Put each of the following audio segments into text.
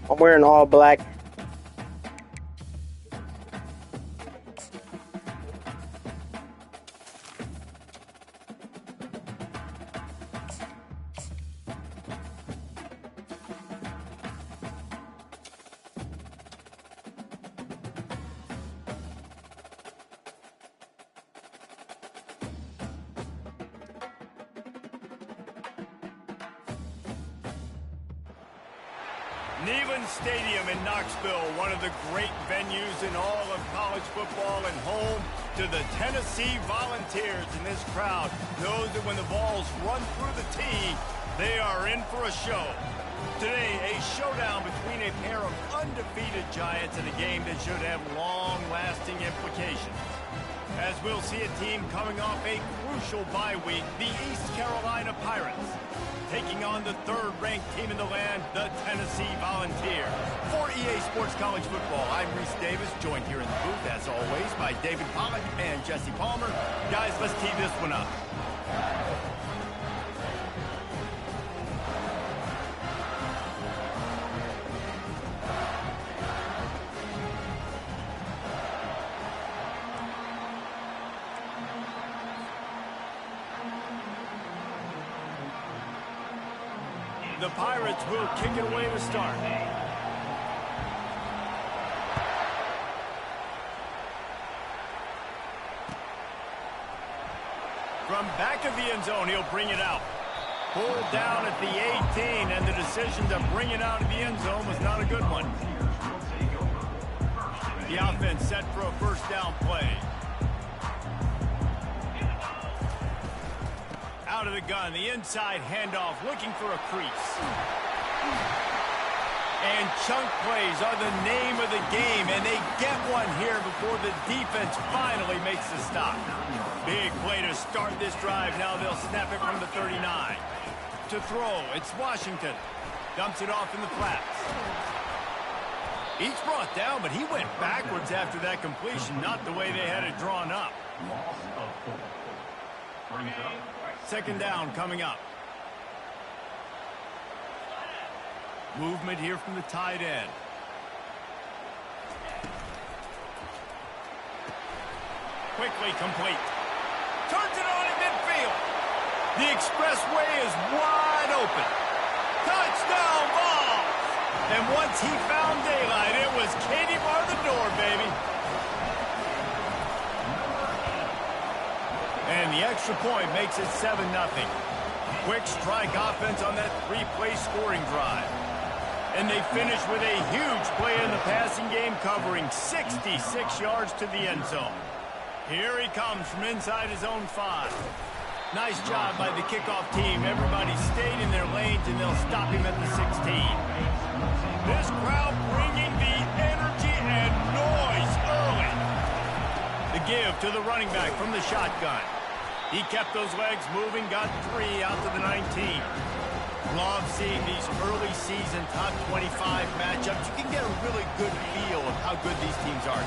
I'm wearing all black. Neyland Stadium in Knoxville, one of the great venues in all of college football and home to the Tennessee Volunteers. And this crowd knows that when the balls run through the tee, they are in for a show. Today, a showdown between a pair of undefeated Giants in a game that should have long-lasting implications. As we'll see a team coming off a crucial bye week, the East Carolina Pirates, taking on the third-ranked team in the land, the Tennessee Volunteers. For EA Sports College Football, I'm Reese Davis, joined here in the booth, as always, by David Pollack and Jesse Palmer. Guys, let's tee this one up. The Pirates will kick it away to start. From back of the end zone, he'll bring it out. Pulled down at the 18, and the decision to bring it out of the end zone was not a good one. The offense set for a first down play. Out of the gun, the inside handoff, looking for a crease. And chunk plays are the name of the game, and they get one here before the defense finally makes the stop. Big play to start this drive. Now they'll snap it from the 39. To throw, it's Washington. Dumps it off in the flats. Each brought down, but he went backwards after that completion, not the way they had it drawn up. Second down coming up. Movement here from the tight end. Quickly complete. Turns it on in midfield. The expressway is wide open. Touchdown ball. And once he found daylight, it was Katie bar the door, baby. And the extra point makes it 7-0. Quick strike offense on that three-play scoring drive. And they finish with a huge play in the passing game, covering 66 yards to the end zone. Here he comes from inside his own 5. Nice job by the kickoff team. Everybody stayed in their lanes, and they'll stop him at the 16. This crowd bringing the energy and noise early. The give to the running back from the shotgun. He kept those legs moving, got 3 out to the 19. Love seeing these early season top 25 matchups. You can get a really good feel of how good these teams are.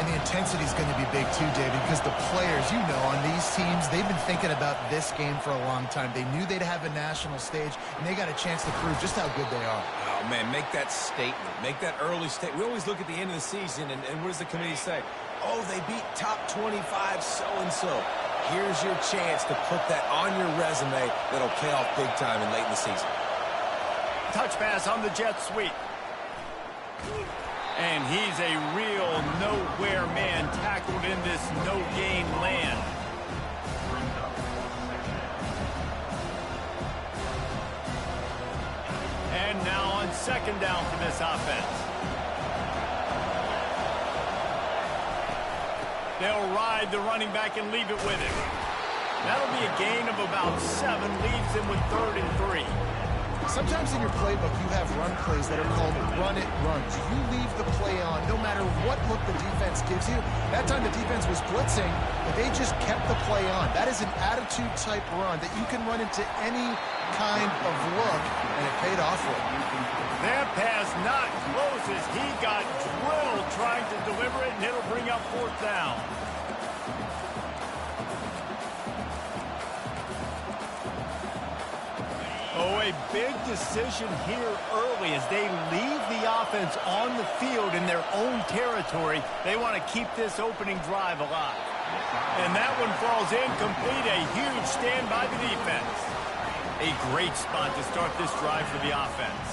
And the intensity is going to be big too, David, because the players, you know, on these teams, they've been thinking about this game for a long time. They knew they'd have a national stage, and they got a chance to prove just how good they are. Oh, man, make that statement. Make that early statement. We always look at the end of the season, and what does the committee say? Oh, they beat top 25 so-and-so. Here's your chance to put that on your resume that'll pay off big time in late in the season. Touch pass on the jet sweep. And he's a real nowhere man tackled in this no-gain land. And now on second down for this offense. They'll ride the running back and leave it with him. That'll be a gain of about 7, leaves him with 3rd and 3. Sometimes in your playbook, you have run plays that are called run-it runs. You leave the play on no matter what look the defense gives you. That time the defense was blitzing, but they just kept the play on. That is an attitude-type run that you can run into any kind of look, and it paid off for him. That pass not close as he got drilled trying to deliver it, and it'll bring up 4th down. Oh, a big decision here early as they leave the offense on the field in their own territory. They want to keep this opening drive alive. And that one falls incomplete. A huge stand by the defense. A great spot to start this drive for the offense.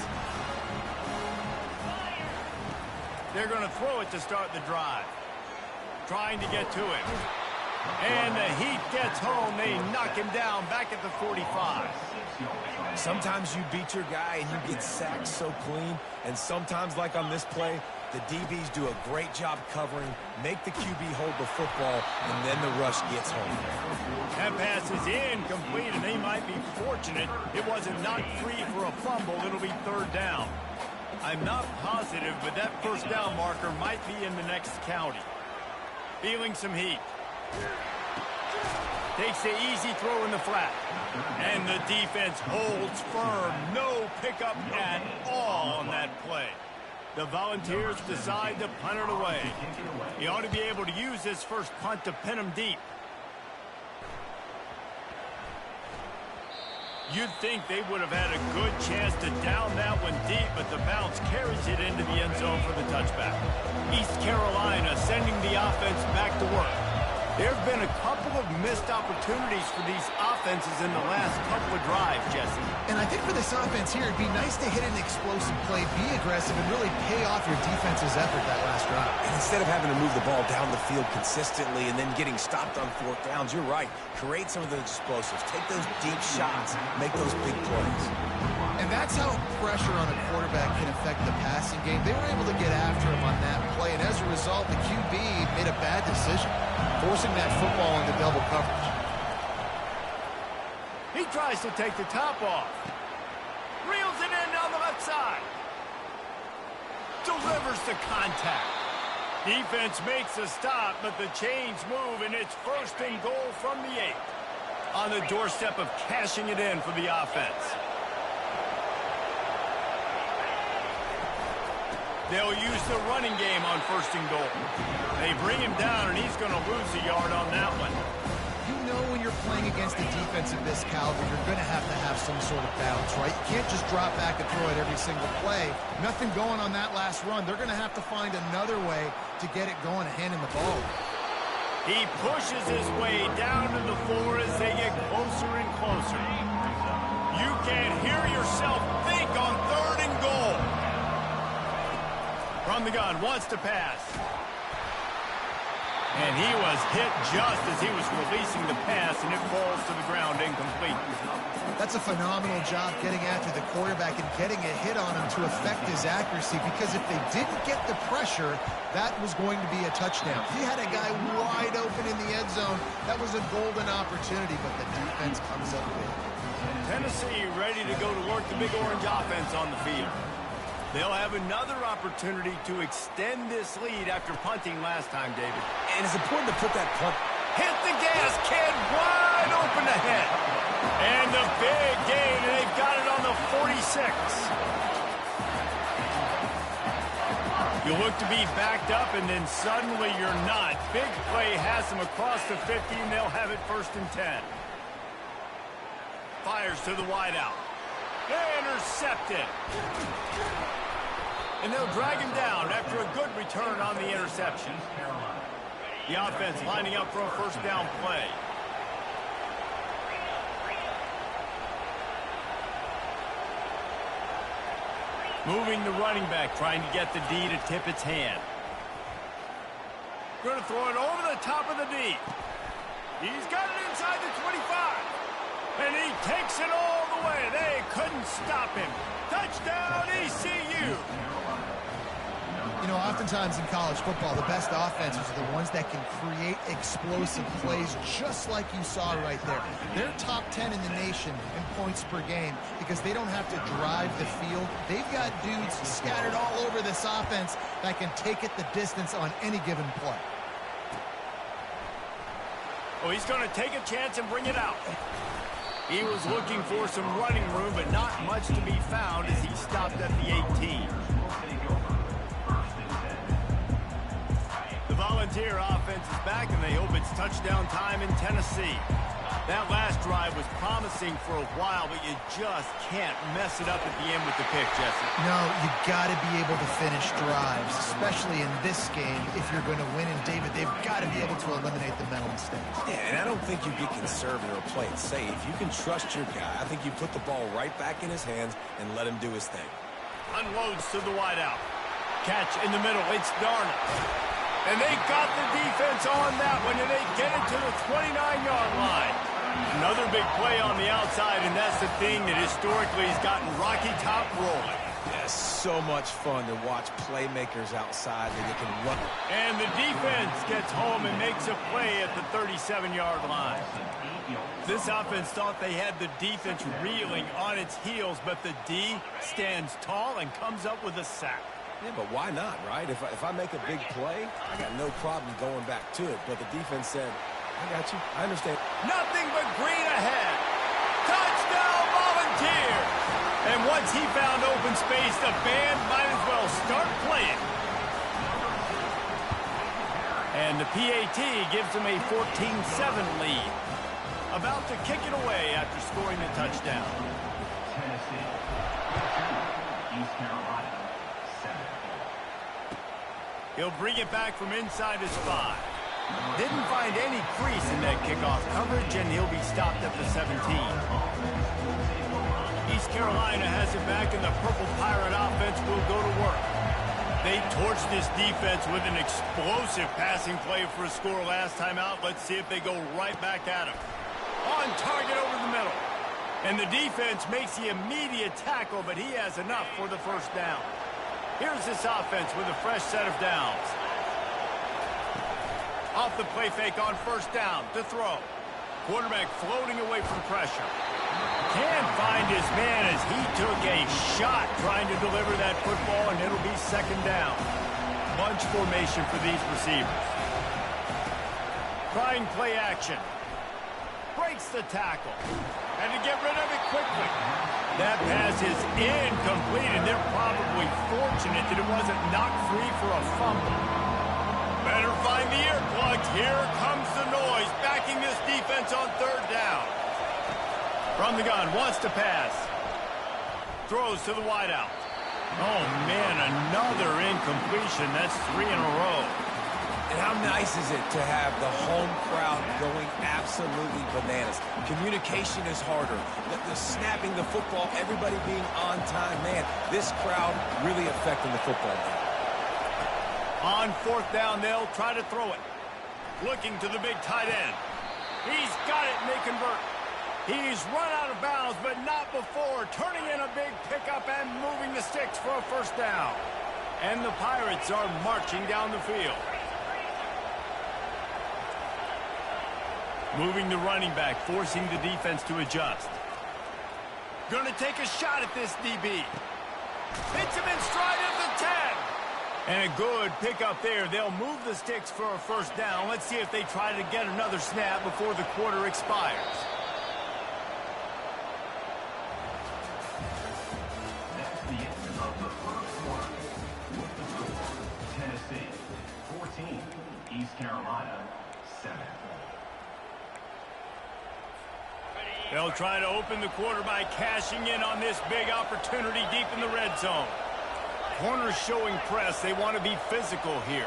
They're going to throw it to start the drive. Trying to get to it. And the Heat gets home. They knock him down back at the 45. Sometimes you beat your guy and you get sacked so clean. And sometimes, like on this play, the DBs do a great job covering, make the QB hold the football, and then the rush gets home. That pass is incomplete, and they might be fortunate it wasn't knocked free for a fumble. It'll be third down. I'm not positive, but that first down marker might be in the next county. Feeling some heat. Takes the easy throw in the flat. And the defense holds firm. No pickup at all on that play. The Volunteers decide to punt it away. He ought to be able to use this first punt to pin him deep. You'd think they would have had a good chance to down that one deep, but the bounce carries it into the end zone for the touchback. East Carolina sending the offense back to work. There have been a couple of missed opportunities for these offenses in the last couple of drives, Jesse. And I think for this offense here, it'd be nice to hit an explosive play, be aggressive, and really pay off your defense's effort that last drive. And instead of having to move the ball down the field consistently and then getting stopped on fourth downs, you're right. Create some of those explosives. Take those deep shots. Make those big plays. And that's how pressure on a quarterback can affect the passing game. They were able to get after him on that play, and as a result, the QB made a bad decision, forcing that football into double coverage. He tries to take the top off. Reels it in down the left side. Delivers the contact. Defense makes a stop, but the chains move, and it's first and goal from the 8. On the doorstep of cashing it in for the offense. They'll use the running game on first and goal. They bring him down, and he's going to lose a yard on that one. You know when you're playing against a defense of this caliber, you're going to have some sort of balance, right? You can't just drop back and throw it every single play. Nothing going on that last run. They're going to have to find another way to get it going and hand him the ball. He pushes his way down to the floor as they get closer and closer. You can hear yourself think on third and goal. From the gun, wants to pass. And he was hit just as he was releasing the pass, and it falls to the ground incomplete. That's a phenomenal job getting after the quarterback and getting a hit on him to affect his accuracy, because if they didn't get the pressure, that was going to be a touchdown. He had a guy wide open in the end zone. That was a golden opportunity, but the defense comes up big. Tennessee ready to go to work the Big Orange offense on the field. They'll have another opportunity to extend this lead after punting last time, David. And it's important to put that punt. Hit the gas, kid, wide open ahead. And the big gain, and they've got it on the 46. You look to be backed up, and then suddenly you're not. Big play has them across the 50, and they'll have it first and 10. Fires to the wideout. Intercepted. And they'll drag him down after a good return on the interception. The offense lining up for a first down play. Moving the running back, trying to get the D to tip its hand. Going to throw it over the top of the D. He's got it inside the 25. And he takes it all the way. They couldn't stop him. Touchdown, ECU. You know, oftentimes in college football, the best offenses are the ones that can create explosive plays, just like you saw right there. They're top 10 in the nation in points per game because they don't have to drive the field. They've got dudes scattered all over this offense that can take it the distance on any given play. Oh, he's going to take a chance and bring it out. He was looking for some running room, but not much to be found as he stopped at the 18. The Volunteer offense is back, and they hope it's touchdown time in Tennessee. That last drive was promising for a while, but you just can't mess it up at the end with the pick, Jesse. No, you got to be able to finish drives, especially in this game. If you're going to win, and David, they've got to be able to eliminate the mental mistakes. Yeah, and I don't think you get conservative or play it safe. You can trust your guy. I think you put the ball right back in his hands and let him do his thing. Unloads to the wideout. Catch in the middle. It's Darnold. And they got the defense on that one, and they get it to the 29-yard line. Another big play on the outside, and that's the thing that historically has gotten Rocky Top rolling. Yeah, so much fun to watch playmakers outside that they can run. And the defense gets home and makes a play at the 37-yard line. This offense thought they had the defense reeling on its heels, but the D stands tall and comes up with a sack. Yeah, but why not, right? If I make a big play, I got no problem going back to it. But the defense said, I got you. I understand. Nothing but green ahead. Touchdown, Volunteers! And once he found open space, the band might as well start playing. And the PAT gives them a 14-7 lead. About to kick it away after scoring the touchdown. Tennessee, East Carolina, 7. He'll bring it back from inside his 5. Didn't find any crease in that kickoff coverage, and he'll be stopped at the 17. East Carolina has it back, and the Purple Pirate offense will go to work. They torched this defense with an explosive passing play for a score last time out. Let's see if they go right back at him. On target over the middle. And the defense makes the immediate tackle, but he has enough for the first down. Here's this offense with a fresh set of downs. Off the play fake on first down to throw. Quarterback floating away from pressure. Can't find his man as he took a shot trying to deliver that football, and it'll be second down. Bunch formation for these receivers. Trying play action. Breaks the tackle. And to get rid of it quickly. That pass is incomplete, and they're probably fortunate that it wasn't knocked free for a fumble. Better find the earplugs. Here comes the noise, backing this defense on third down. From the gun, wants to pass. Throws to the wideout. Oh, man, another incompletion. That's 3 in a row. And how nice is it to have the home crowd going absolutely bananas? Communication is harder. The snapping the football, everybody being on time. Man, this crowd really affecting the football game. On fourth down, they'll try to throw it. Looking to the big tight end. He's got it, and they convert. He's run out of bounds, but not before. Turning in a big pickup and moving the sticks for a first down. And the Pirates are marching down the field. Moving the running back, forcing the defense to adjust. Going to take a shot at this DB. Hits him in stride at the 10. And a good pickup there. They'll move the sticks for a first down. Let's see if they try to get another snap before the quarter expires. That's the end of the first quarter. With the score, Tennessee, 14, East Carolina, 7. They'll try to open the quarter by cashing in on this big opportunity deep in the red zone. Corners showing press. They want to be physical here.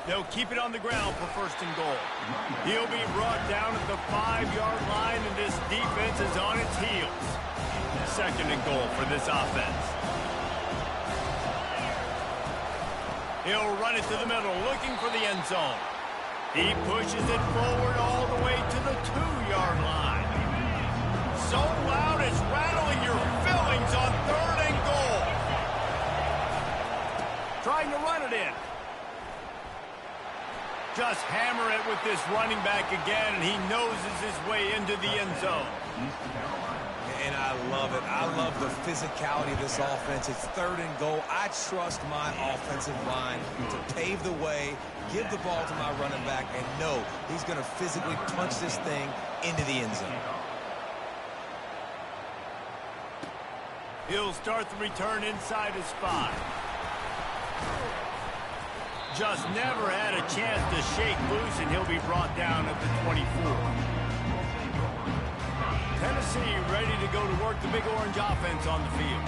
They'll keep it on the ground for first and goal. He'll be brought down at the 5-yard line, and this defense is on its heels. Second and goal for this offense. He'll run it to the middle, looking for the end zone. He pushes it forward all the way to the 2-yard line. So loud it's rattling your fillings on third and goal. Trying to run it in. Just hammer it with this running back again, and he noses his way into the end zone. And I love it. I love the physicality of this offense. It's third and goal. I trust my offensive line to pave the way, give the ball to my running back, and know he's going to physically punch this thing into the end zone. He'll start the return inside his 5. Just never had a chance to shake loose, and he'll be brought down at the 24. Tennessee ready to go to work the Big Orange offense on the field.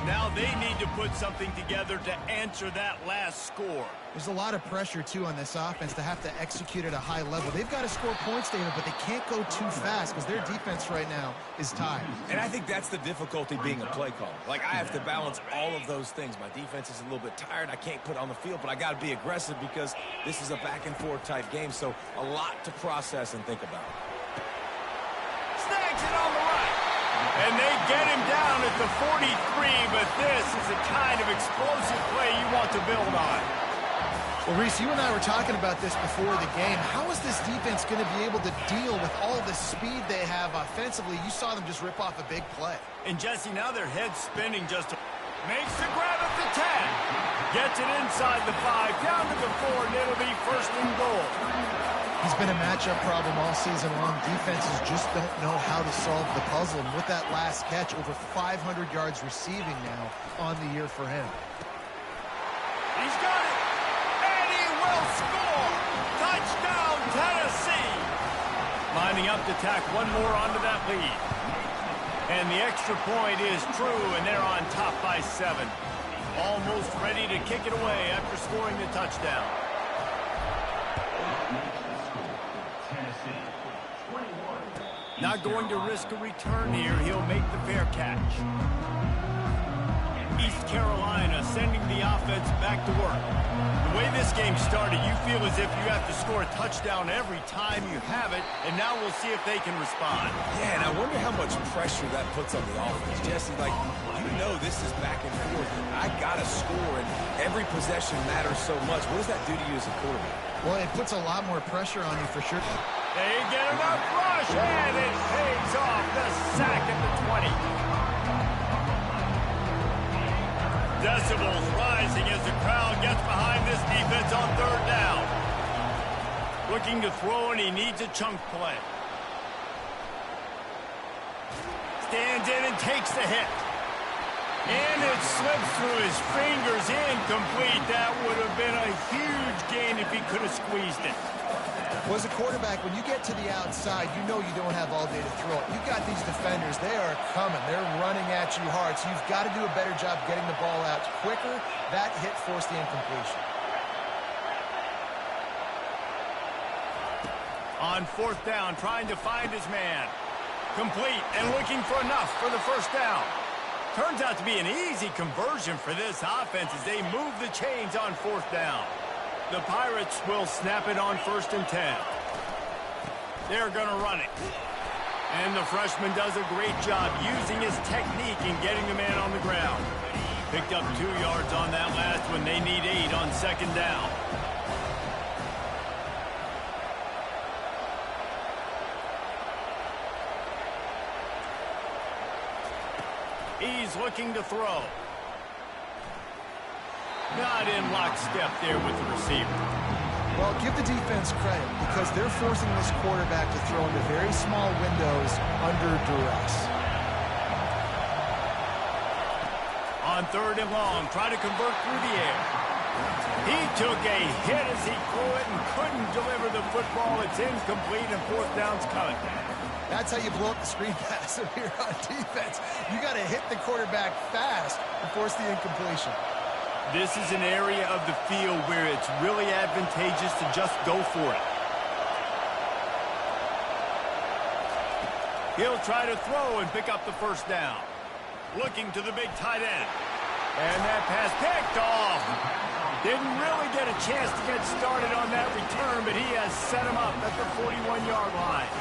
Now they need to put something together to answer that last score. There's a lot of pressure, too, on this offense to have to execute at a high level. They've got to score points, David, but they can't go too fast because their defense right now is tired. And I think that's the difficulty being a play caller. Like, I have to balance all of those things. My defense is a little bit tired. I can't put on the field, but I got to be aggressive because this is a back-and-forth type game, so a lot to process and think about. Snags it on the right. And they get him down at the 43, but this is the kind of explosive play you want to build on. Well, Reese, you and I were talking about this before the game. How is this defense going to be able to deal with all the speed they have offensively? You saw them just rip off a big play. And, Jesse, now their head's spinning just makes the grab at the 10. Gets it inside the 5, down to the 4, and it'll be first and goal. He's been a matchup problem all season long. Defenses just don't know how to solve the puzzle. And with that last catch, over 500 yards receiving now on the year for him. He's got it. And he will score. Touchdown, Tennessee. Lining up to tack one more onto that lead. And the extra point is true, and they're on top by 7. Almost ready to kick it away after scoring the touchdown. Not going to risk a return here. He'll make the fair catch. East Carolina sending the offense back to work. The way this game started, you feel as if you have to score a touchdown every time you have it, and now we'll see if they can respond. Yeah, and I wonder how much pressure that puts on the offense. Jesse, like, you know this is back and forth. I got to score, and every possession matters so much. What does that do to you as a quarterback? Well, it puts a lot more pressure on you for sure. They get enough rush, and it pays off. The sack at the 20. Decibels rising as the crowd gets behind this defense on 3rd down. Looking to throw, and he needs a chunk play. Stands in and takes the hit. And it slips through his fingers, incomplete. That would have been a huge gain if he could have squeezed it. Well, as a quarterback, when you get to the outside, you know you don't have all day to throw it. You've got these defenders. They are coming. They're running at you hard, so you've got to do a better job getting the ball out quicker. That hit forced the incompletion. On 4th down, trying to find his man. Complete and looking for enough for the 1st down. Turns out to be an easy conversion for this offense as they move the chains on 4th down. The Pirates will snap it on 1st and 10. They're going to run it. And the freshman does a great job using his technique and getting the man on the ground. Picked up 2 yards on that last one. They need 8 on 2nd down. He's looking to throw. Not in lockstep there with the receiver. Well, give the defense credit because they're forcing this quarterback to throw into very small windows under duress. On 3rd and long, try to convert through the air. He took a hit as he threw it and couldn't deliver the football. It's incomplete and 4th down's coming. That's how you blow up the screen pass here on defense. You got to hit the quarterback fast and force the incompletion. This is an area of the field where it's really advantageous to just go for it. He'll try to throw and pick up the 1st down. Looking to the big tight end. And that pass picked off. Didn't really get a chance to get started on that return, but he has set him up at the 41-yard line.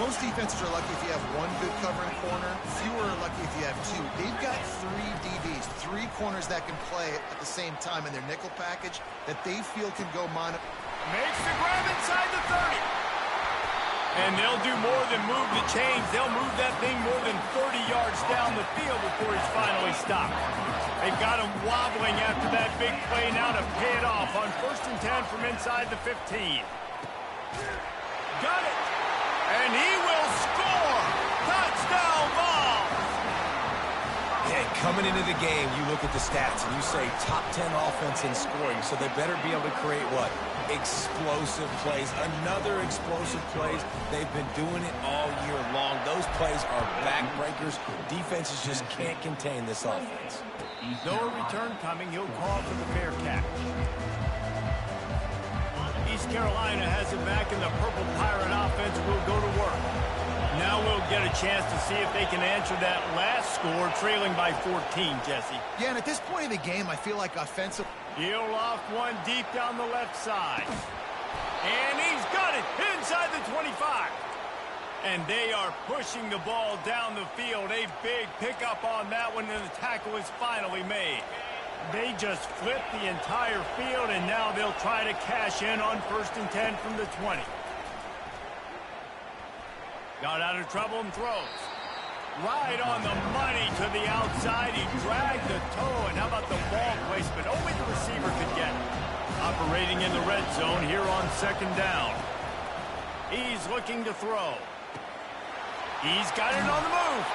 Most defenses are lucky if you have one good covering corner. Fewer are lucky if you have 2. They've got 3 DBs, 3 corners that can play at the same time in their nickel package that they feel can go mono. Makes the grab inside the 30. And they'll do more than move the chains. They'll move that thing more than 30 yards down the field before he's finally stopped. They've got him wobbling after that big play now to pay it off on 1st and 10 from inside the 15. Got it. And he will score! Touchdown ball! Yeah, Coming into the game, you look at the stats and you say top 10 offense in scoring, so they better be able to create what? Explosive plays. Another explosive plays. They've been doing it all year long. Those plays are backbreakers. Defenses just can't contain this offense. No return coming. He'll call for the fair catch. East Carolina has it back, and the Purple Pirate offense will go to work. Now we'll get a chance to see if they can answer that last score, trailing by 14, Jesse. Yeah, and at this point in the game, I feel like offensive... He'll off one deep down the left side. And he's got it inside the 25. And they are pushing the ball down the field. A big pickup on that one, and the tackle is finally made. They just flipped the entire field, and now they'll try to cash in on 1st and 10 from the 20. Got out of trouble and throws. Right on the money to the outside. He dragged the toe, and how about the ball placement? Only the receiver could get it. Operating in the red zone here on 2nd down. He's looking to throw. He's got it on the move.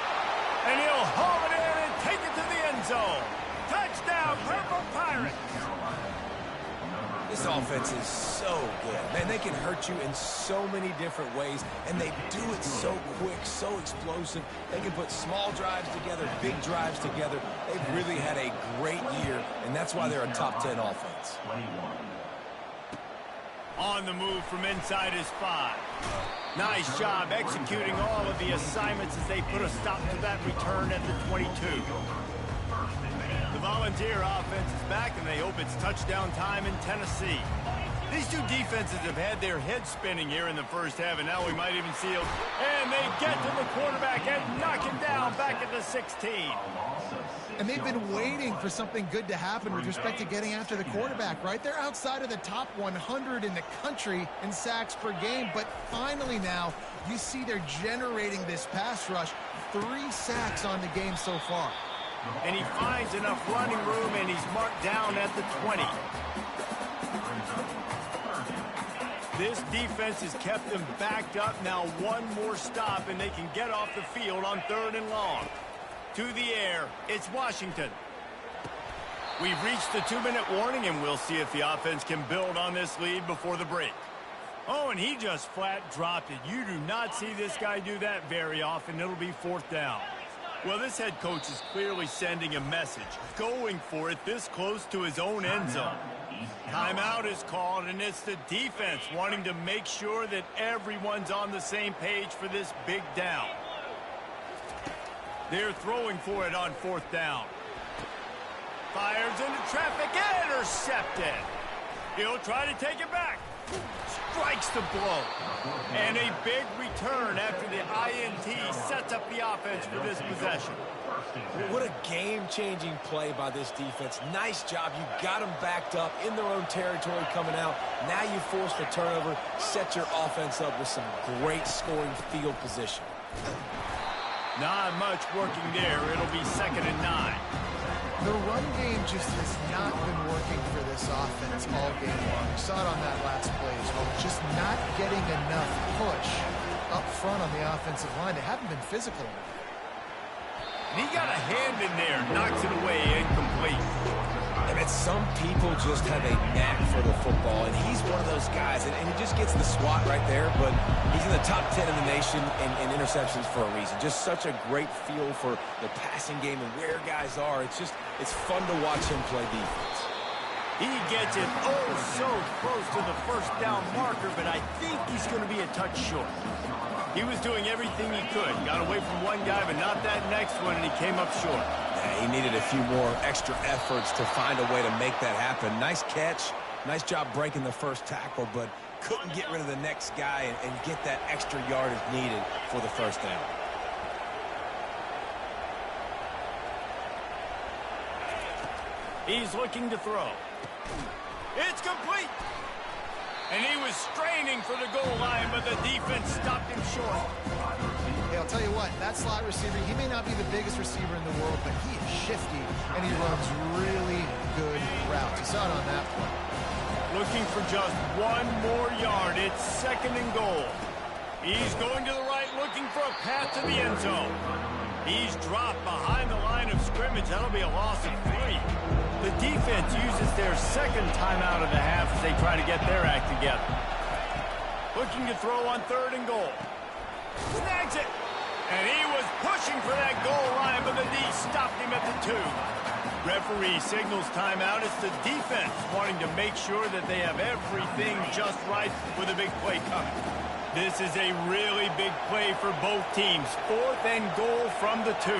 And he'll haul it in and take it to the end zone. Touchdown, Purple Pirates. This offense is so good. Man, they can hurt you in so many different ways, and they do it so quick, so explosive. They can put small drives together, big drives together. They've really had a great year, and that's why they're a top 10 offense. On the move from inside his 5. Nice job executing all of the assignments as they put a stop to that return at the 22. The Volunteer offense is back, and they hope it's touchdown time in Tennessee. These two defenses have had their heads spinning here in the first half, and now we might even see them. And they get to the quarterback and knock him down back at the 16. And they've been waiting for something good to happen with respect to getting after the quarterback, right? They're outside of the top 100 in the country in sacks per game, but finally now you see they're generating this pass rush. 3 sacks on the game so far. And he finds enough running room, and he's marked down at the 20. This defense has kept them backed up. Now one more stop, and they can get off the field on 3rd and long. To the air, it's Washington. We've reached the 2-minute warning, and we'll see if the offense can build on this lead before the break. Oh, and he just flat dropped it. You do not see this guy do that very often. It'll be 4th down. Well, this head coach is clearly sending a message, going for it this close to his own end zone. Timeout is called, and it's the defense wanting to make sure that everyone's on the same page for this big down. They're throwing for it on 4th down. Fires into traffic, intercepted. He'll try to take it back. Strikes the blow. And a big return after the INT sets up the offense for this possession. What a game-changing play by this defense. Nice job. You got them backed up in their own territory coming out. Now you force the turnover, set your offense up with some great scoring field position. Not much working there. It'll be 2nd and 9. The run game just has not been working for this offense all game long. We saw it on that last play as well. Just not getting enough push up front on the offensive line. They haven't been physical enough. And he got a hand in there, knocks it away, incomplete. I mean, some people just have a knack for the football, and he's one of those guys, and he just gets the swat right there, but he's in the top 10 in the nation in interceptions for a reason. Just such a great feel for the passing game and where guys are. It's fun to watch him play defense. He gets it so close to the 1st down marker, but I think he's going to be a touch short. He was doing everything he could. Got away from one guy, but not that next one, and he came up short. Yeah, he needed a few more extra efforts to find a way to make that happen. Nice catch. Nice job breaking the first tackle, but couldn't get rid of the next guy and get that extra yardage needed for the 1st down. He's looking to throw. It's complete. And he was straining for the goal line, but the defense stopped him short. Hey, I'll tell you what, that slot receiver, he may not be the biggest receiver in the world, but he is shifty, and he runs really good routes. You saw it on that play. Looking for just one more yard. It's 2nd and goal. He's going to the right, looking for a path to the end zone. He's dropped behind the line of scrimmage. That'll be a loss of 3. The defense uses their second timeout of the half as they try to get their act together. Looking to throw on 3rd and goal. Snags it. And he was pushing for that goal line, but the D stopped him at the 2. Referee signals timeout. It's the defense wanting to make sure that they have everything just right with a big play coming. This is a really big play for both teams. 4th and goal from the 2.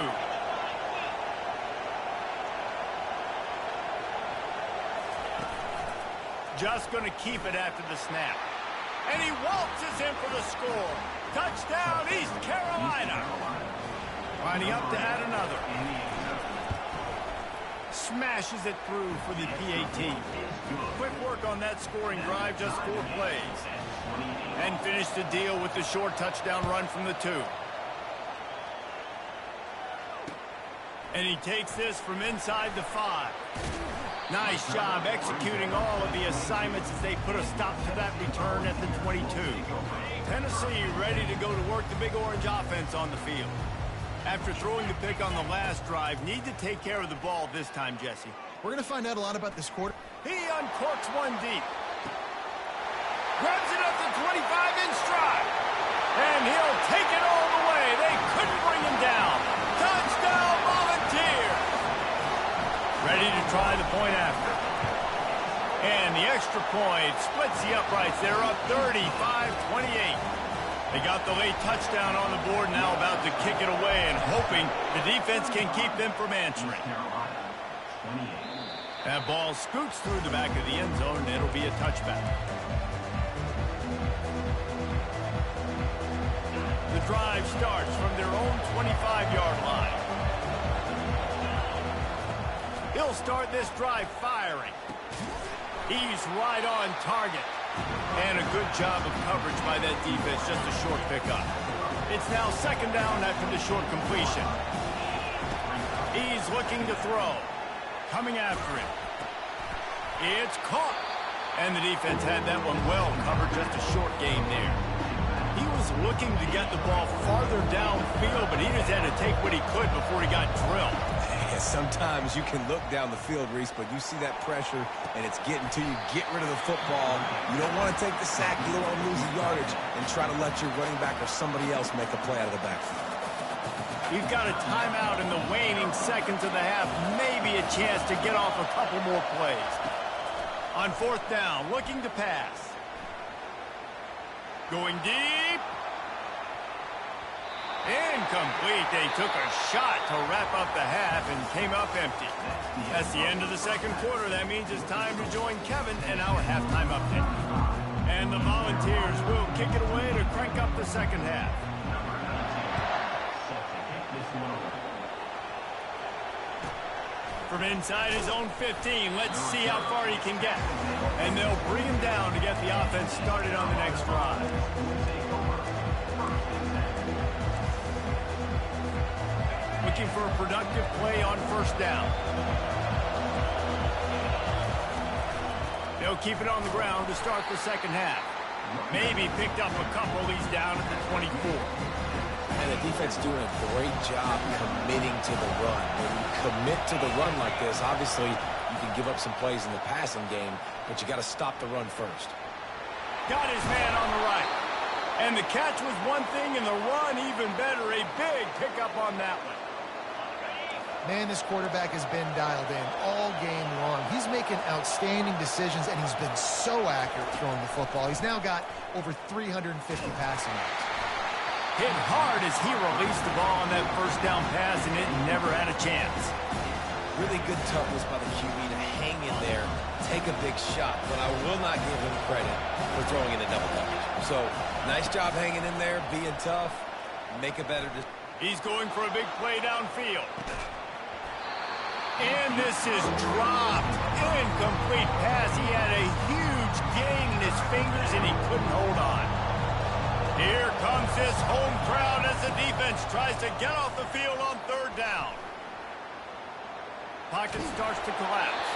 Just going to keep it after the snap. And he waltzes in for the score. Touchdown, East Carolina. Lining up to add another. Smashes it through for the PAT. Quick work on that scoring drive, just 4 plays. And finished the deal with the short touchdown run from the 2. And he takes this from inside the 5. Nice job executing all of the assignments as they put a stop to that return at the 22. Tennessee ready to go to work the Big Orange offense on the field. After throwing the pick on the last drive, need to take care of the ball this time, Jesse. We're going to find out a lot about this quarter. He uncorks one deep. Grabs it up the 25 in stride. And he'll take it all the way. They couldn't bring him down. Touchdown, Volunteers. Ready to try the point after. And the extra point splits the uprights. They're up 35-28. They got the late touchdown on the board, now about to kick it away and hoping the defense can keep them from answering. That ball scoots through the back of the end zone, and it'll be a touchback. The drive starts from their own 25-yard line. He'll start this drive firing. He's right on target. And a good job of coverage by that defense, just a short pickup. It's now 2nd down after the short completion. He's looking to throw. Coming after him. It's caught. And the defense had that one well covered, just a short gain there. He was looking to get the ball farther downfield, but he just had to take what he could before he got drilled. Sometimes you can look down the field, Reese, but you see that pressure, and it's getting to you. Get rid of the football. You don't want to take the sack. You don't want to lose the yardage and try to let your running back or somebody else make a play out of the backfield. You've got a timeout in the waning seconds of the half. Maybe a chance to get off a couple more plays. On 4th down, looking to pass. Going deep. Incomplete. They took a shot to wrap up the half and came up empty. That's the end of the 2nd quarter. That means it's time to join Kevin in our halftime update. And the Volunteers will kick it away to crank up the 2nd half. From inside his own 15, let's see how far he can get. And they'll bring him down to get the offense started on the next drive. Looking for a productive play on 1st down. They'll keep it on the ground to start the 2nd half. Maybe picked up a couple. He's down at the 24. And the defense doing a great job committing to the run. When you commit to the run like this, obviously you can give up some plays in the passing game, but you got to stop the run first. Got his man on the right. And the catch was one thing, and the run even better. A big pickup on that one. Man, this quarterback has been dialed in all game long. He's making outstanding decisions, and he's been so accurate throwing the football. He's now got over 350 passing yards. Hit hard as he released the ball on that 1st down pass, and it never had a chance. Really good toughness by the QB to hang in there, take a big shot, but I will not give him credit for throwing in a double coverage. So, nice job hanging in there, being tough, make a better decision. He's going for a big play downfield. And this is dropped. Incomplete pass. He had a huge gain in his fingers, and he couldn't hold on. Here comes this home crowd as the defense tries to get off the field on 3rd down. Pocket starts to collapse.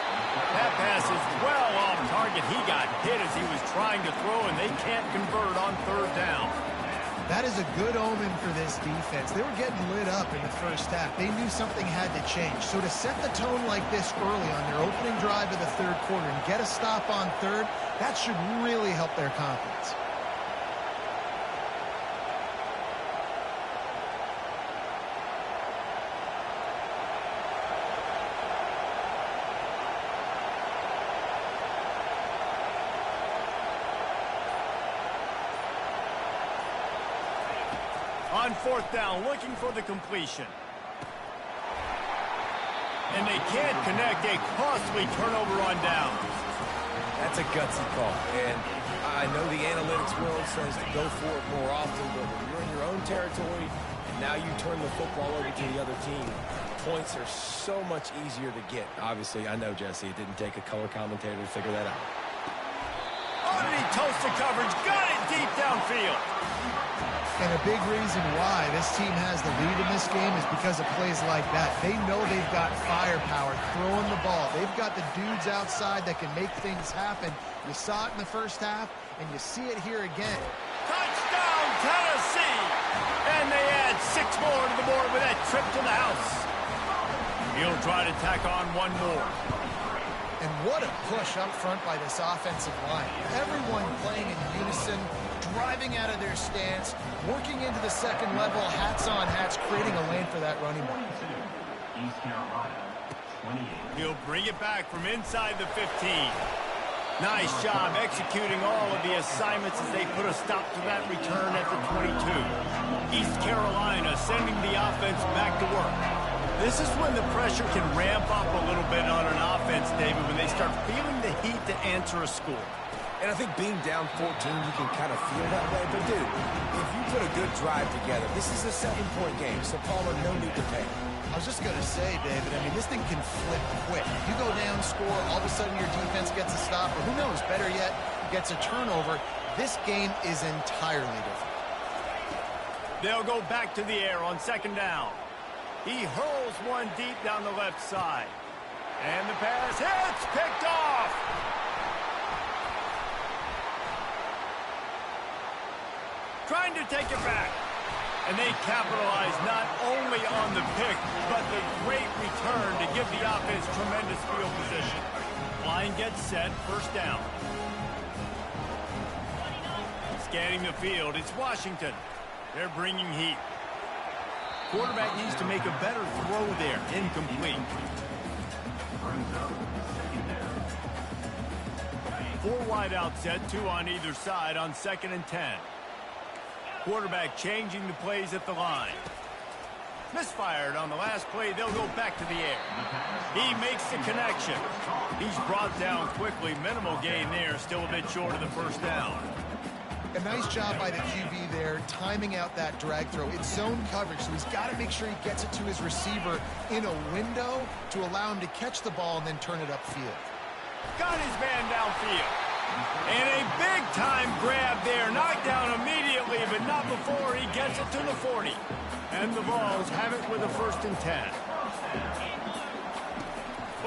That pass is well off target. He got hit as he was trying to throw, and they can't convert on 3rd down. That is a good omen for this defense. They were getting lit up in the first half. They knew something had to change. So to set the tone like this early on their opening drive of the third quarter and get a stop on third, that should really help their confidence. On fourth down, looking for the completion. And they can't connect, a costly turnover on downs. That's a gutsy call. And I know the analytics world says to go for it more often, but when you're in your own territory and now you turn the football over to the other team, points are so much easier to get. Obviously, I know, Jesse, it didn't take a color commentator to figure that out. Underneath toasted coverage, got it deep downfield. And a big reason why this team has the lead in this game is because of plays like that. They know they've got firepower throwing the ball. They've got the dudes outside that can make things happen. You saw it in the first half, and you see it here again. Touchdown, Tennessee! And they add 6 more to the board with that trip to the house. He'll try to tack on one more. And what a push up front by this offensive line. Everyone playing in unison, driving out of their stance, working into the second level, hats on hats, creating a lane for that running back. East Carolina, 28. He'll bring it back from inside the 15. Nice job executing all of the assignments as they put a stop to that return at the 22. East Carolina sending the offense back to work. This is when the pressure can ramp up a little bit on an offense, David, when they start feeling the heat to answer a score. And I think being down 14, you can kind of feel that way. But, dude, if you put a good drive together, this is a 7-point game, so Palmer, no need to panic. I was just going to say, David, I mean, this thing can flip quick. You go down, score, all of a sudden your defense gets a stop, or who knows, better yet, gets a turnover. This game is entirely different. They'll go back to the air on second down. He hurls one deep down the left side. And the pass hits, picked off. Trying to take it back. And they capitalize not only on the pick, but the great return to give the offense tremendous field position. Line gets set, first down. Scanning the field, it's Washington. They're bringing heat. Quarterback needs to make a better throw there. Incomplete. 4 wide out set, 2 on either side on 2nd and 10. Quarterback changing the plays at the line. Misfired on the last play. They'll go back to the air. He makes the connection. He's brought down quickly. Minimal gain there. Still a bit short of the first down. A nice job by the QB there, timing out that drag throw. It's zone coverage, so he's got to make sure he gets it to his receiver in a window to allow him to catch the ball and then turn it upfield. Got his man downfield. And a big-time grab there. Knocked down immediately, but not before he gets it to the 40. And the Vols have it with a 1st and 10.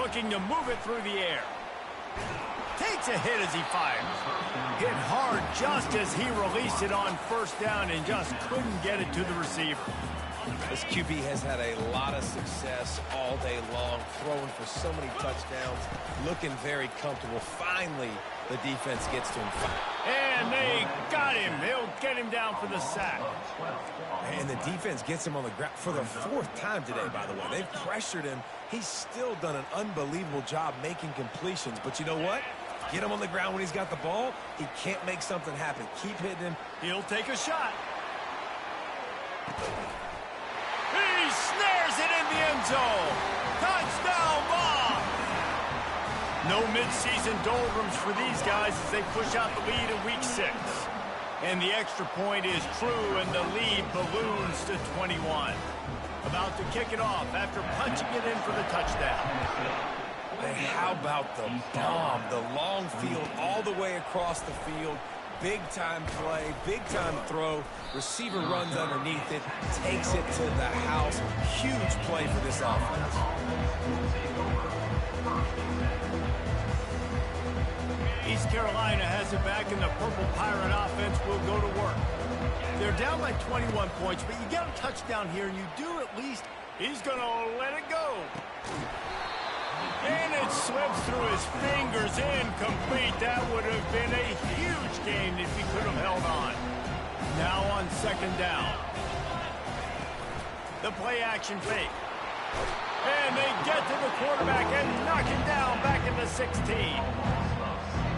Looking to move it through the air. Takes a hit as he fires. Hit hard just as he released it on first down and just couldn't get it to the receiver. This QB has had a lot of success all day long, throwing for so many touchdowns, looking very comfortable. Finally, the defense gets to him. And they got him. They'll get him down for the sack. And the defense gets him on the ground for the 4th time today, by the way. They've pressured him. He's still done an unbelievable job making completions. But you know what? Get him on the ground when he's got the ball. He can't make something happen. Keep hitting him. He'll take a shot. He snares it in the end zone. Touchdown ball. No midseason doldrums for these guys as they push out the lead in week 6. And the extra point is true, and the lead balloons to 21. About to kick it off after punching it in for the touchdown. And how about the bomb? The long field all the way across the field. Big-time play, big-time throw. Receiver runs underneath it, takes it to the house. Huge play for this offense. East Carolina has it back, and the Purple Pirate offense will go to work. They're down by 21 points, but you get a touchdown here, and you do at least. He's going to let it go. And it slips through his fingers, incomplete. That would have been a huge gain if he could have held on. Now on second down. The play action fake. And they get to the quarterback and knock him down back into 16.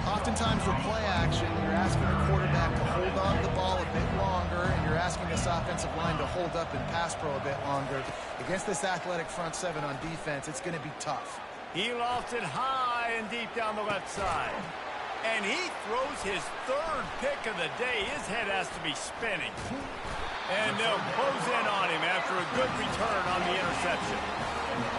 Oftentimes with play action, you're asking the quarterback to hold on to the ball a bit longer, and you're asking this offensive line to hold up in pass pro a bit longer. Against this athletic front seven on defense, it's going to be tough. He lofts it high and deep down the left side. And he throws his third pick of the day. His head has to be spinning. And they'll close in on him after a good return on the interception.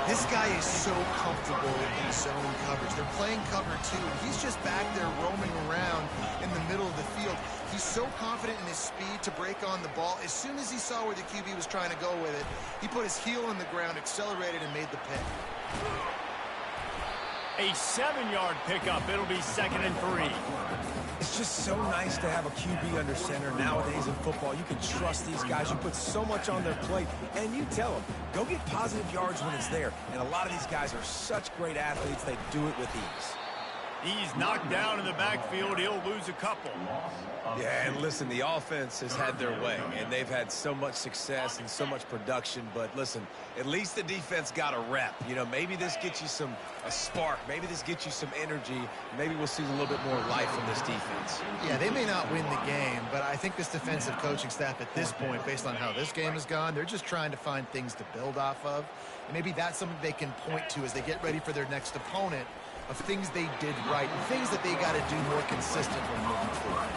This guy is so comfortable in zone coverage. They're playing cover two. He's just back there roaming around in the middle of the field. He's so confident in his speed to break on the ball. As soon as he saw where the QB was trying to go with it, he put his heel in the ground, accelerated, and made the pick. A 7-yard pickup. It'll be 2nd and 3. It's just so nice to have a QB under center nowadays in football. You can trust these guys. You put so much on their plate, and you tell them, go get positive yards when it's there. And a lot of these guys are such great athletes, they do it with ease. He's knocked down in the backfield. He'll lose a couple. Yeah, and listen, the offense has had their way, and they've had so much success and so much production. But listen, at least the defense got a rep. You know, maybe this gets you a spark. Maybe this gets you some energy. Maybe we'll see a little bit more life from this defense. Yeah, they may not win the game, but I think this defensive coaching staff at this point, based on how this game has gone, they're just trying to find things to build off of. And maybe that's something they can point to as they get ready for their next opponent, of things they did right and things that they got to do more consistently moving forward.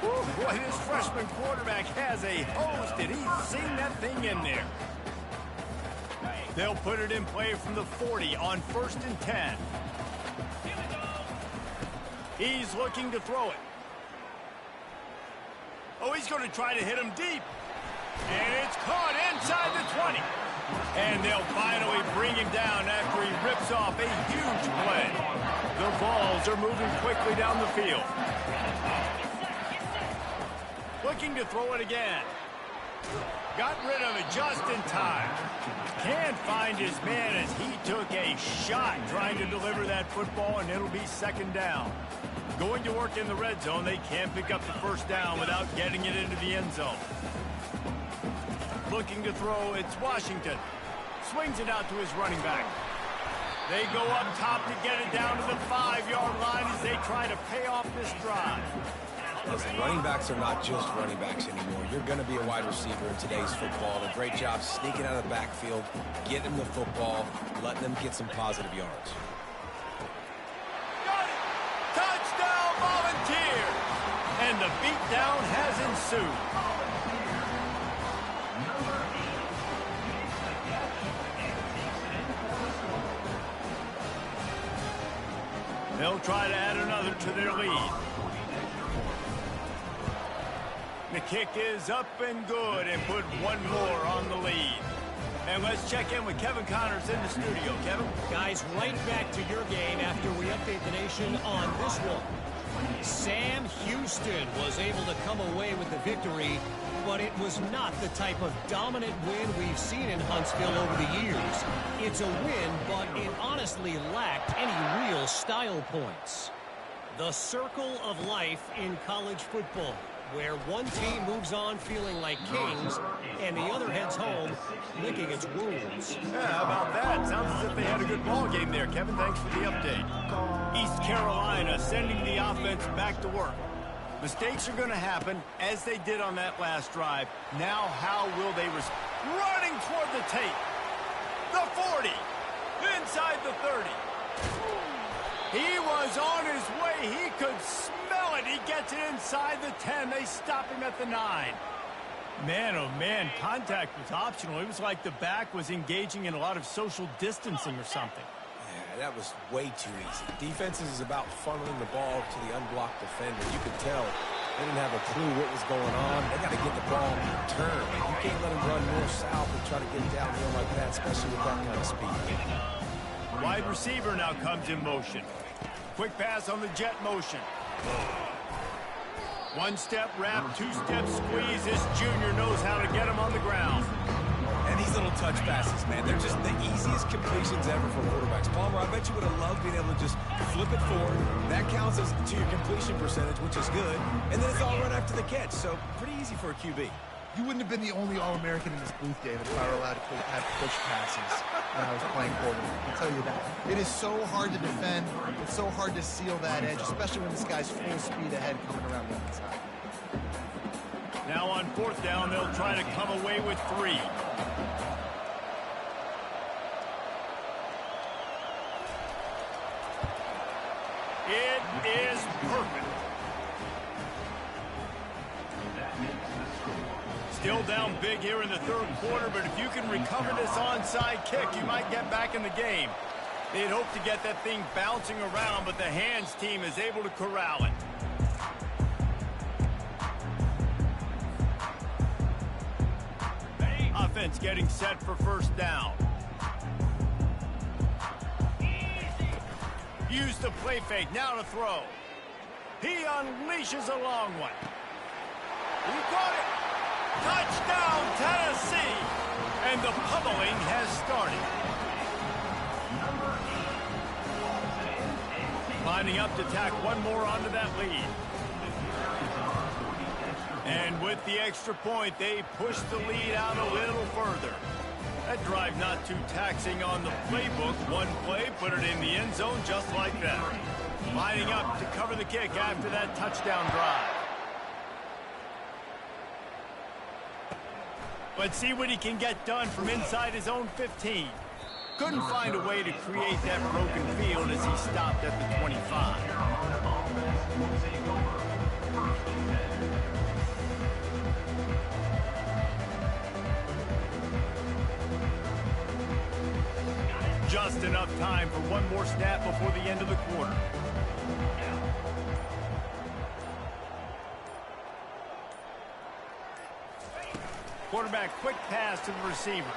Ooh, boy, this freshman quarterback has a hose. Did he sing that thing in there? They'll put it in play from the 40 on 1st and 10. He's looking to throw it. Oh, he's going to try to hit him deep. And it's caught inside the 20. And they'll finally bring him down after he rips off a huge play. The Vols are moving quickly down the field. Looking to throw it again. Got rid of it just in time. Can't find his man as he took a shot trying to deliver that football, and it'll be 2nd down. Going to work in the red zone, they can't pick up the 1st down without getting it into the end zone. Looking to throw, it's Washington. Swings it out to his running back. They go up top to get it down to the 5-yard line as they try to pay off this drive. Listen, running backs are not just running backs anymore. You're going to be a wide receiver in today's football. A great job sneaking out of the backfield, getting the football, letting them get some positive yards. Got it! Touchdown, Volunteer! And the beatdown has ensued. They'll try to add another to their lead. The kick is up and good and put one more on the lead. And let's check in with Kevin Connors in the studio. Kevin? Guys, right back to your game after we update the nation on this one. Sam Houston was able to come away with the victory, but it was not the type of dominant win we've seen in Huntsville over the years. It's a win, but it honestly lacked any real style points. The circle of life in college football, where one team moves on feeling like kings and the other heads home licking its wounds. Yeah, how about that? Sounds as if they had a good ball game there. Kevin, thanks for the update. East Carolina sending the offense back to work. Mistakes are going to happen, as they did on that last drive. Now, how will they respond? Running toward the tape. The 40. Inside the 30. He was on his way. He could smell it. He gets it inside the 10. They stop him at the 9. Man, oh man, contact was optional. It was like the back was engaging in a lot of social distancing or something. Yeah, that was way too easy. Defenses is about funneling the ball to the unblocked defender. You could tell they didn't have a clue what was going on. They got to get the ball turned. You can't let them run north-south and try to get downhill like that, especially with that kind of speed. Wide receiver now comes in motion. Quick pass on the jet motion. One-step wrap, two-step squeeze. This junior knows how to get him on the ground. And these little touch passes, man, they're just the easiest completions ever for quarterbacks. Palmer, I bet you would have loved being able to just flip it forward. That counts as to your completion percentage, which is good. And then it's all run after the catch, so pretty easy for a QB. You wouldn't have been the only All-American in this booth, David, if I were allowed to have push passes when I was playing quarterback. I'll tell you that. It is so hard to defend. It's so hard to seal that edge, especially when this guy's full speed ahead coming around the inside. Now on 4th down, they'll try to come away with 3. It is perfect. Still down big here in the 3rd quarter, but if you can recover this onside kick, you might get back in the game. They'd hope to get that thing bouncing around, but the hands team is able to corral it. Offense getting set for 1st down. Use the play fake, now to throw. He unleashes a long one. He got it. Touchdown, Tennessee. And the pummeling has started. Lining up to tack one more onto that lead. And with the extra point, they push the lead out a little further. That drive not too taxing on the playbook. One play, put it in the end zone just like that. Lining up to cover the kick after that touchdown drive. Let's see what he can get done from inside his own 15. Couldn't find a way to create that broken field as he stopped at the 25. Just enough time for one more snap before the end of the quarter. Quarterback quick pass to the receiver.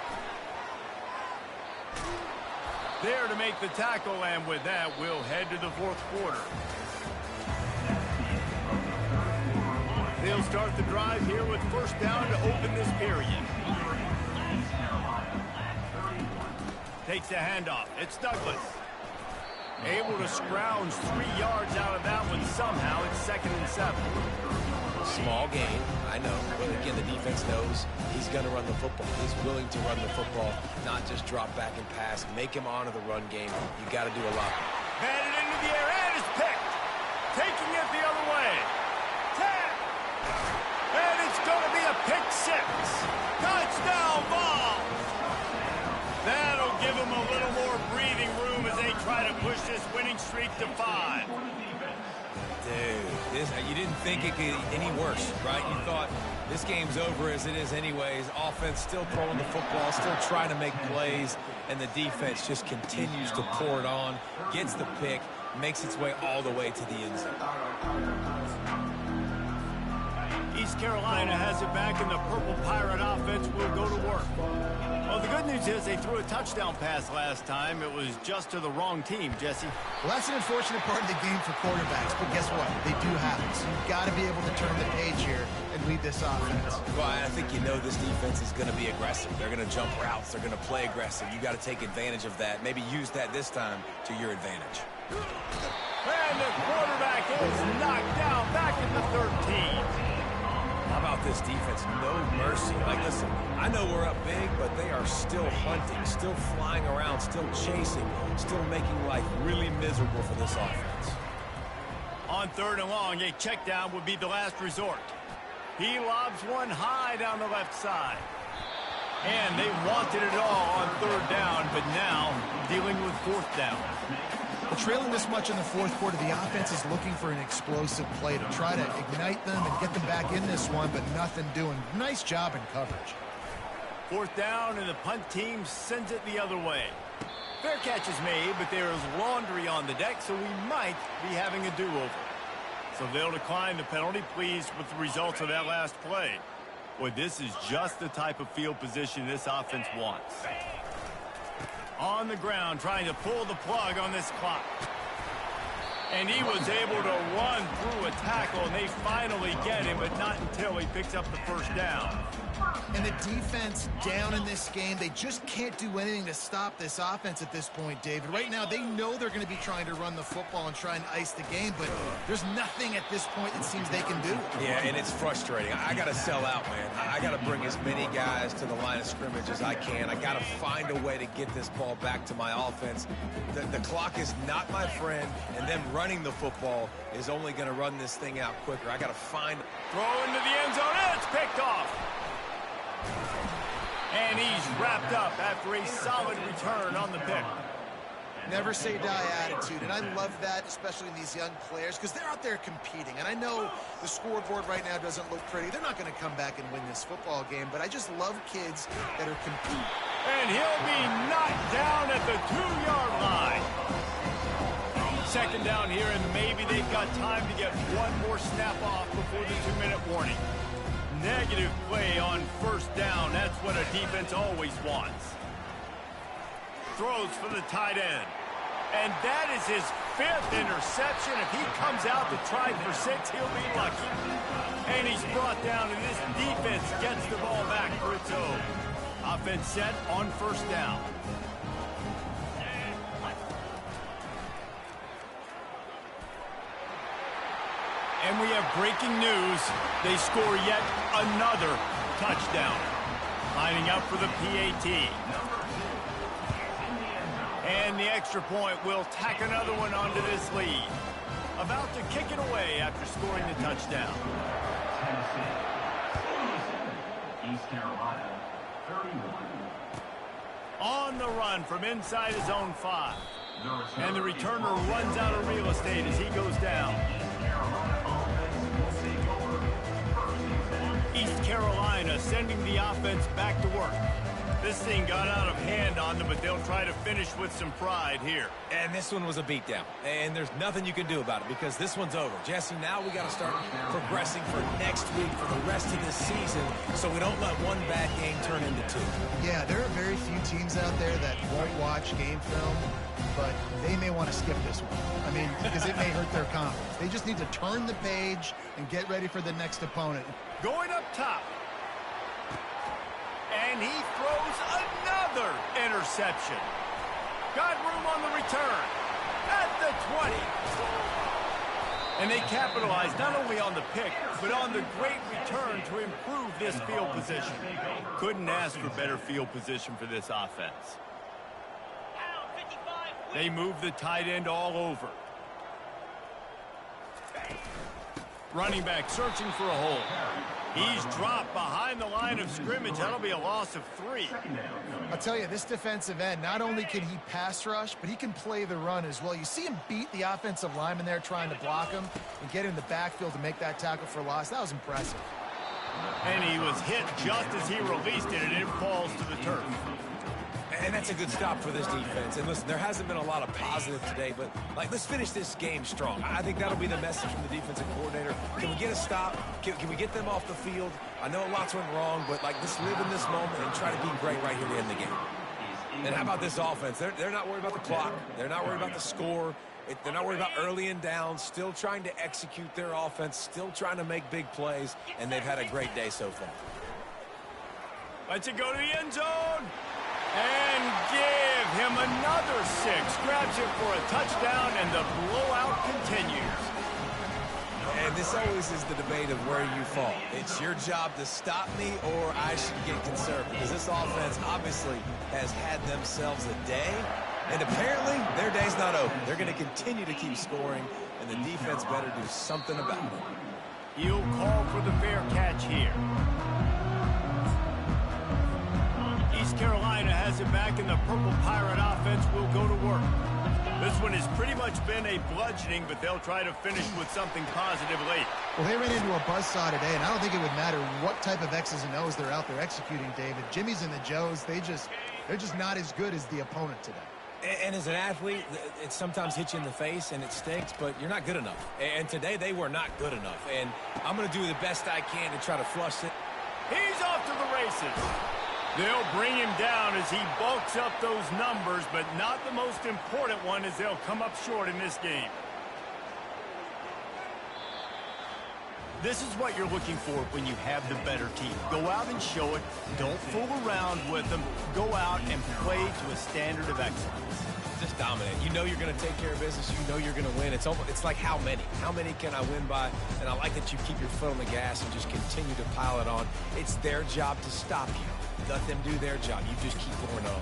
There to make the tackle, and with that, we'll head to the 4th quarter. They'll start the drive here with 1st down to open this period. Takes the handoff. It's Douglas. Able to scrounge 3 yards out of that one somehow. It's 2nd and 7. Small gain, I know. But again, the defense knows he's going to run the football. He's willing to run the football, not just drop back and pass. Make him honor the run game. You got to do a lot. Batted into the air and is picked. Taking it the other way. 10. And it's going to be a pick 6. Touchdown ball. That'll give them a little more breathing room as they try to push this winning streak to 5. Dude, you didn't think it could get any worse, right? You thought this game's over as it is anyways. Offense still throwing the football, still trying to make plays, and the defense just continues to pour it on, gets the pick, makes its way all the way to the end zone. East Carolina has it back, and the Purple Pirate offense will go to work. Well, the good news is they threw a touchdown pass last time. It was just to the wrong team, Jesse. Well, that's an unfortunate part of the game for quarterbacks, but guess what? They do have it. So you've got to be able to turn the page here and lead this offense. Well, I think you know this defense is going to be aggressive. They're going to jump routes. They're going to play aggressive. You got to take advantage of that. Maybe use that this time to your advantage. And the quarterback is knocked down back in the 13. How about this defense? No mercy. Like, listen, I know we're up big, but they are still hunting, still flying around, still chasing, still making life really miserable for this offense. On 3rd and long, a check down would be the last resort. He lobs one high down the left side. And they wanted it all on 3rd down, but now dealing with 4th down. Well, trailing this much in the 4th quarter, the offense is looking for an explosive play to try to ignite them and get them back in this one, but nothing doing. Nice job in coverage. 4th down, and the punt team sends it the other way. Fair catch is made, but there is laundry on the deck, so we might be having a do-over. So they'll decline the penalty, pleased with the results of that last play. Boy, this is just the type of field position this offense wants. On the ground, trying to pull the plug on this clock. And he was able to run through a tackle, and they finally get him, but not until he picks up the first down. And the defense down in this game, they just can't do anything to stop this offense at this point, David. Right now, they know they're going to be trying to run the football and try and ice the game, but there's nothing at this point it seems they can do. Yeah, and it's frustrating. I got to sell out, man. I got to bring as many guys to the line of scrimmage as I can. I got to find a way to get this ball back to my offense. The clock is not my friend, and them running the football is only going to run this thing out quicker. I got to find... Throw into the end zone, and it's picked off. And he's wrapped up after a solid return on the pick. Never say die attitude, and I love that, especially in these young players, because they're out there competing. And I know the scoreboard right now doesn't look pretty. They're not going to come back and win this football game, but I just love kids that are competing. And he'll be knocked down at the 2-yard line. Second down here, and maybe they've got time to get one more snap off before the 2-minute warning. Negative play on first down. That's what a defense always wants. Throws for the tight end. And that is his 5th interception. If he comes out to try for 6, he'll be lucky. And he's brought down, and this defense gets the ball back for its own. Offense set on first down. And we have breaking news. They score yet another touchdown. Lining up for the PAT. And the extra point will tack another one onto this lead. About to kick it away after scoring the touchdown. Tennessee. East Carolina, 31. On the run from inside his own 5. And the returner runs out of real estate as he goes down. East Carolina sending the offense back to work. This thing got out of hand on them, but they'll try to finish with some pride here. And this one was a beatdown. And there's nothing you can do about it because this one's over. Jesse, now we got to start progressing for next week for the rest of this season so we don't let one bad game turn into 2. Yeah, there are very few teams out there that won't watch game film, but they may want to skip this one. I mean, because it may hurt their confidence. They just need to turn the page and get ready for the next opponent. Going up top. And he throws another interception. Got room on the return. At the 20. And they capitalized not only on the pick, but on the great return to improve this field position. Couldn't ask for better field position for this offense. They move the tight end all over. Running back searching for a hole. He's dropped behind the line of scrimmage. That'll be a loss of 3. I'll tell you, this defensive end, not only can he pass rush, but he can play the run as well. You see him beat the offensive lineman there trying to block him and get in the backfield to make that tackle for loss. That was impressive. And he was hit just as he released it, and it falls to the turf. And that's a good stop for this defense. And listen, there hasn't been a lot of positive today, but let's finish this game strong. I think that'll be the message from the defensive coordinator. Can we get a stop? Can we get them off the field? I know lots went wrong, but just live in this moment and try to be great right here to end the game. And how about this offense? They're not worried about the clock. They're not worried about the score. They're not worried about early and down. Still trying to execute their offense. Still trying to make big plays. And they've had a great day so far. Lets it go to the end zone. And give him another 6. Grabs it for a touchdown, and the blowout continues. And this always is the debate of where you fall. It's your job to stop me, or I should get conservative. Because this offense obviously has had themselves a day. And apparently, their day's not over. They're going to continue to keep scoring, and the defense better do something about it. He'll call for the fair catch here. East Carolina has it back, and the Purple Pirate offense will go to work. This one has pretty much been a bludgeoning, but they'll try to finish with something positive late. Well, they ran into a buzzsaw today, and I don't think it would matter what type of X's and O's they're out there executing, David. Jimmy's and the Joes, they're just not as good as the opponent today. And as an athlete, it sometimes hits you in the face and it stinks, but you're not good enough. And today they were not good enough. And I'm going to do the best I can to try to flush it. He's off to the races. They'll bring him down as he bulks up those numbers, but not the most important one as they'll come up short in this game. This is what you're looking for when you have the better team. Go out and show it. Don't fool around with them. Go out and play to a standard of excellence. Just dominate. You know you're going to take care of business. You know you're going to win. It's like how many? How many can I win by? And I like that you keep your foot on the gas and just continue to pile it on. It's their job to stop you. Let them do their job. You just keep going on.